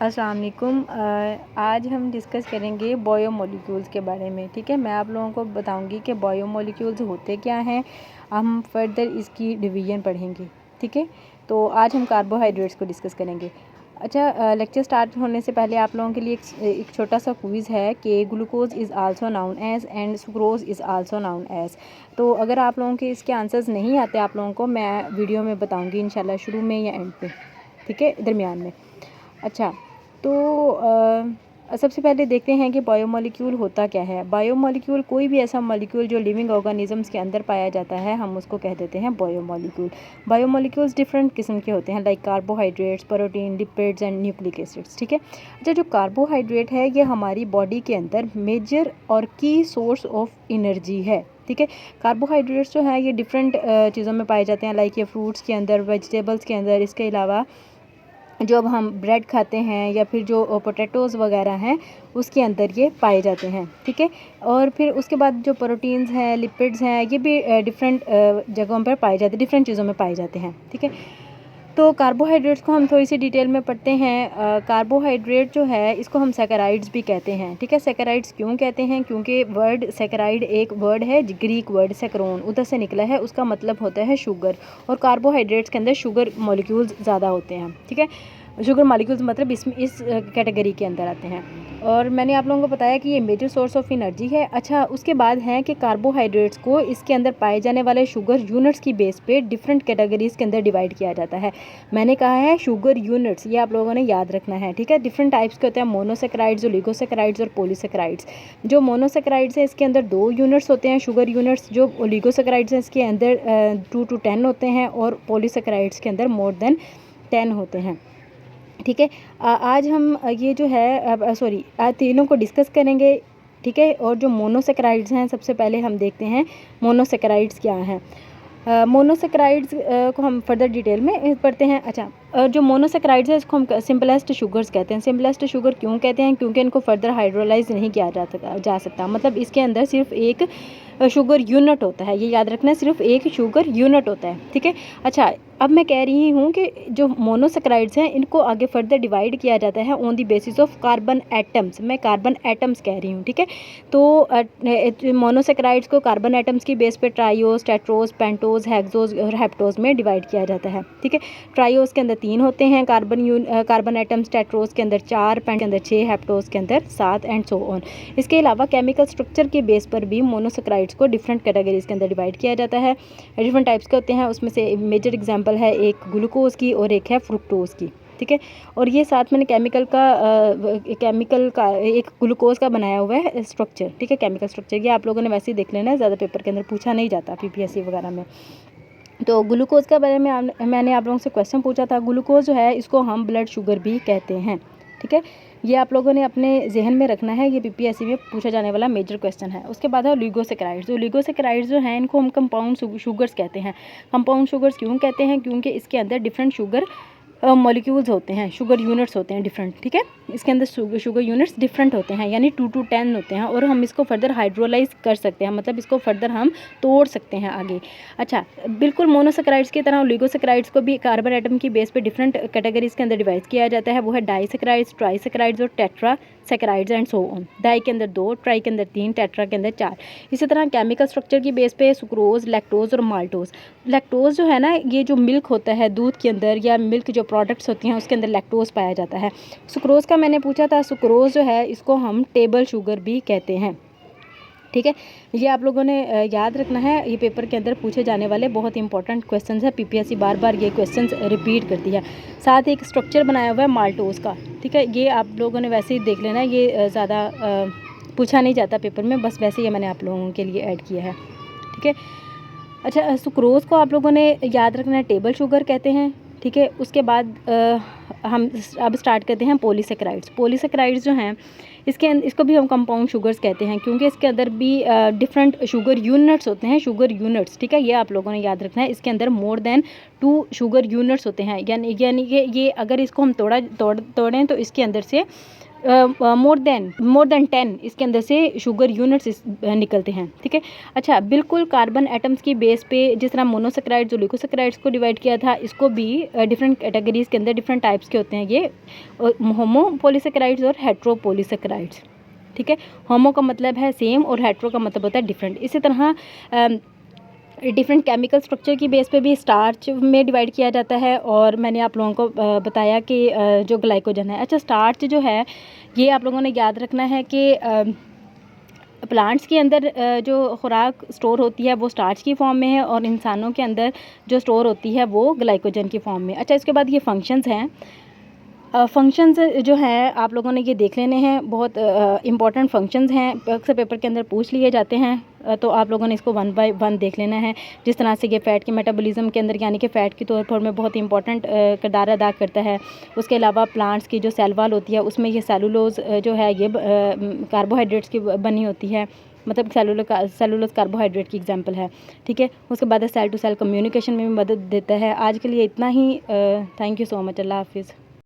अस्सलाम वालेकुम। आज हम डिस्कस करेंगे बायोमोलिक्यूल्स के बारे में। ठीक है, मैं आप लोगों को बताऊंगी कि बायोमोलिक्यूल्स होते क्या हैं। हम फर्दर इसकी डिवीज़न पढ़ेंगे। ठीक है, तो आज हम कार्बोहाइड्रेट्स को डिस्कस करेंगे। अच्छा, लेक्चर स्टार्ट होने से पहले आप लोगों के लिए एक छोटा सा क्विज़ है कि glucose is also known as and sucrose is also known as. तो अगर आप लोगों के इसके आंसर्स नहीं आते आप लोगों को, मैं वीडियो में बताऊंगी इंशाल्लाह, शुरू में या एंड पे। ठीक है, दरमियान में। अच्छा, तो सबसे पहले देखते हैं कि बायोमोलिक्यूल होता क्या है। बायोमोलिक्यूल कोई भी ऐसा मॉलिक्यूल जो लिविंग ऑर्गेनिजम्स के अंदर पाया जाता है, हम उसको कह देते हैं बायोमोलिक्यूल। बायोमोलिक्यूल्स डिफरेंट किस्म के होते हैं, like carbohydrates, protein, lipids and nucleic acids. ठीक है, अच्छा, जो कार्बोहाइड्रेट है ये हमारी बॉडी के अंदर मेजर और की सोर्स ऑफ एनर्जी है। ठीक है, कार्बोहाइड्रेट्स जो है ये डिफरेंट चीज़ों में पाए जाते हैं, लाइक ये फ्रूट्स के अंदर, वेजिटेबल्स के अंदर। इसके अलावा जो अब हम ब्रेड खाते हैं या फिर जो पोटैटोज़ वगैरह हैं उसके अंदर ये पाए जाते हैं। ठीक है, और फिर उसके बाद जो प्रोटीन्स हैं, लिपिड्स हैं, ये भी डिफरेंट जगहों पर पाए जाते हैं, डिफरेंट चीज़ों में पाए जाते हैं। ठीक है, तो कार्बोहाइड्रेट्स को हम थोड़ी सी डिटेल में पढ़ते हैं। कार्बोहाइड्रेट जो है इसको हम सैकराइड्स भी कहते हैं। ठीक है, सैकराइड्स क्यों कहते हैं? क्योंकि वर्ड सैकराइड एक वर्ड है, ग्रीक वर्ड सैकरोन उधर से निकला है, उसका मतलब होता है शुगर। और कार्बोहाइड्रेट्स के अंदर शुगर मॉलिक्यूल्स ज़्यादा होते हैं। ठीक है, शुगर मॉलिक्यूल्स मतलब इसमें इस कैटेगरी के अंदर आते हैं। और मैंने आप लोगों को बताया कि ये मेजर सोर्स ऑफ एनर्जी है। अच्छा, उसके बाद है कि कार्बोहाइड्रेट्स को इसके अंदर पाए जाने वाले शुगर यूनिट्स की बेस पे डिफरेंट कैटेगरीज के अंदर डिवाइड किया जाता है। मैंने कहा है शुगर यूनिट्स, ये आप लोगों ने याद रखना है। ठीक है, डिफरेंट टाइप्स के होते हैं, मोनोसेक्राइड्स, ओलिगोसेक्राइड्स और पॉलीसेक्राइड्स। जो मोनोसेक्राइड्स है इसके अंदर 2 यूनिट्स होते हैं शुगर यूनिट्स। जो ओलिगोसेक्राइड्स हैं इसके अंदर 2 to 10 होते हैं और पॉलीसेक्राइड्स के अंदर मोर देन 10 होते हैं। ठीक है, आज हम ये जो है तीनों को डिस्कस करेंगे। ठीक है, और जो मोनोसेक्राइड्स हैं सबसे पहले हम देखते हैं मोनोसेक्राइड्स क्या हैं। मोनोसेक्राइड्स को हम फर्दर डिटेल में पढ़ते हैं। अच्छा, जो मोनोसेक्राइड्स है इसको हम सिंपलेस्ट शुगर्स कहते हैं। सिंपलेस्ट शुगर क्यों कहते हैं? क्योंकि इनको फर्दर हाइड्रोलाइज नहीं किया जा सकता। मतलब इसके अंदर सिर्फ एक शुगर यूनिट होता है, ये याद रखना है, सिर्फ एक शुगर यूनिट होता है। ठीक है, अच्छा, अब मैं कह रही हूँ कि जो मोनोसेक्राइड्स हैं इनको आगे फर्दर डिवाइड किया जाता है on the basis of carbon atoms. मैं कार्बन एटम्स कह रही हूँ। ठीक है, तो मोनोसेक्राइड्स को कार्बन एटम्स की बेस पे ट्राइओस, टेट्रोस, पेंटोस, हेक्सोस और हेप्टोस में डिवाइड किया जाता है। ठीक है, ट्राइओस के अंदर 3 होते हैं कार्बन एटम्स, टेट्रोस के अंदर 4, पेंट के अंदर 6, हेप्टोस के अंदर 7 एंड सो ऑन। इसके अलावा केमिकल स्ट्रक्चर के बेस पर भी मोनोसेक्राइड्स को डिफरेंट कैटेगरीज के अंदर डिवाइड किया जाता है। डिफरेंट टाइप्स के होते हैं, उसमें से मेजर एग्जांपल है एक ग्लूकोज की और एक है फ्रुक्टोज की। ठीक है, और ये साथ मैंने केमिकल का एक ग्लूकोज का बनाया हुआ है स्ट्रक्चर। ठीक है, केमिकल स्ट्रक्चर ये आप लोगों ने वैसे ही देख लेना है, ज़्यादा पेपर के अंदर पूछा नहीं जाता पीपीएससी वगैरह में। तो ग्लूकोज के बारे में मैंने आप लोगों से क्वेश्चन पूछा था। ग्लूकोज जो है इसको हम ब्लड शुगर भी कहते हैं। ठीक है, ये आप लोगों ने अपने जहन में रखना है, ये पीपीएससी में पूछा जाने वाला मेजर क्वेश्चन है। उसके बाद है ओलिगोसेक्राइड्स। ओलिगोसेक्राइड्स जो हैं इनको हम कंपाउंड शुगर्स कहते हैं। कंपाउंड शुगर्स क्यों कहते हैं? क्योंकि इसके अंदर डिफरेंट शुगर मॉलिक्यूल्स होते हैं, शुगर यूनिट्स होते हैं डिफरेंट। ठीक है, इसके अंदर शुगर यूनिट्स डिफरेंट होते हैं, यानी 2 to 10 होते हैं, और हम इसको फर्दर हाइड्रोलाइज कर सकते हैं, मतलब इसको फर्दर हम तोड़ सकते हैं आगे। अच्छा, बिल्कुल मोनोसेक्राइड्स की तरह ओलिगोसेक्राइड्स को भी कार्बन एटम की बेस पे डिफरेंट कैटेगरीज के अंदर डिवाइड किया जाता है। वो है डाइसेक्राइड्स, ट्राइसेक्राइड्स और tetra saccharides and so on. Di के अंदर 2, ट्राई के अंदर 3, टेट्रा के अंदर 4। इसी तरह केमिकल स्ट्रक्चर की बेस पे सुक्रोज, लैक्टोज और माल्टोज। लैक्टोज जो है ना, ये जो मिल्क होता है दूध के अंदर, या मिल्क जो प्रोडक्ट्स होती हैं उसके अंदर लैक्टोज पाया जाता है। सुक्रोज का मैंने पूछा था, सुक्रोज जो है इसको हम टेबल शुगर भी कहते हैं। ठीक है, ये आप लोगों ने याद रखना है, ये पेपर के अंदर पूछे जाने वाले बहुत इंपॉर्टेंट क्वेश्चंस है। पीपीएससी बार बार ये क्वेश्चंस रिपीट करती है। साथ ही एक स्ट्रक्चर बनाया हुआ है माल्टोज का। ठीक है, ये आप लोगों ने वैसे ही देख लेना, ये ज़्यादा पूछा नहीं जाता पेपर में, बस वैसे ही मैंने आप लोगों के लिए ऐड किया है। ठीक है, अच्छा, सुक्रोज को आप लोगों ने याद रखना है, टेबल शुगर कहते हैं। ठीक है, उसके बाद हम अब स्टार्ट करते हैं पॉलीसेक्राइड्स। पॉलीसेक्राइड्स जो हैं इसको भी हम कंपाउंड शुगर्स कहते हैं, क्योंकि इसके अंदर भी डिफरेंट शुगर यूनिट्स होते हैं, शुगर यूनिट्स। ठीक है, ये आप लोगों ने याद रखना है, इसके अंदर मोर देन 2 शुगर यूनिट्स होते हैं, यानी कि ये अगर इसको हम तोड़ें तो इसके अंदर से मोर देन 10 इसके अंदर से शुगर यूनिट्स निकलते हैं, ठीक है। अच्छा, बिल्कुल कार्बन एटम्स की बेस पे जिस तरह मोनोसेक्राइड्स और लिकोसेक्राइड्स को डिवाइड किया था, इसको भी डिफरेंट कैटेगरीज के अंदर डिफरेंट टाइप्स के होते हैं ये, होमोपॉलीसेक्राइड्स और हेट्रोपॉलीसेक्राइड्स, ठीक है। होमो का मतलब है सेम और हेट्रो का मतलब होता है डिफरेंट। इसी तरह डिफरेंट केमिकल स्ट्रक्चर की बेस पे भी स्टार्च में डिवाइड किया जाता है। और मैंने आप लोगों को बताया कि जो ग्लाइकोजन है। अच्छा, स्टार्च जो है ये आप लोगों ने याद रखना है कि प्लांट्स के अंदर जो खुराक स्टोर होती है वो स्टार्च की फॉर्म में है और इंसानों के अंदर जो स्टोर होती है वो ग्लाइकोजन की फॉर्म में। अच्छा, इसके बाद ये फंक्शंस हैं। फंक्शंस जो हैं आप लोगों ने ये देख लेने हैं, बहुत इंपॉर्टेंट फंक्शंस हैं, अक्सर पेपर के अंदर पूछ लिए जाते हैं, तो आप लोगों ने इसको 1 बाय 1 देख लेना है। जिस तरह से ये फ़ैट के मेटाबॉलिज्म के अंदर यानी कि फ़ैट के तौर पर में बहुत इंपॉर्टेंट किरदार अदा करता है। उसके अलावा प्लांट्स की जो सेल वॉल होती है उसमें ये सेलुलोज जो है ये कार्बोहाइड्रेट्स की बनी होती है, मतलब सेलुलोज कार्बोहाइड्रेट की एग्जांपल है, ठीक है। उसके बाद सेल टू सेल कम्युनिकेशन में भी मदद देता है। आज के लिए इतना ही। Thank you so much. अल्लाह हाफिज़।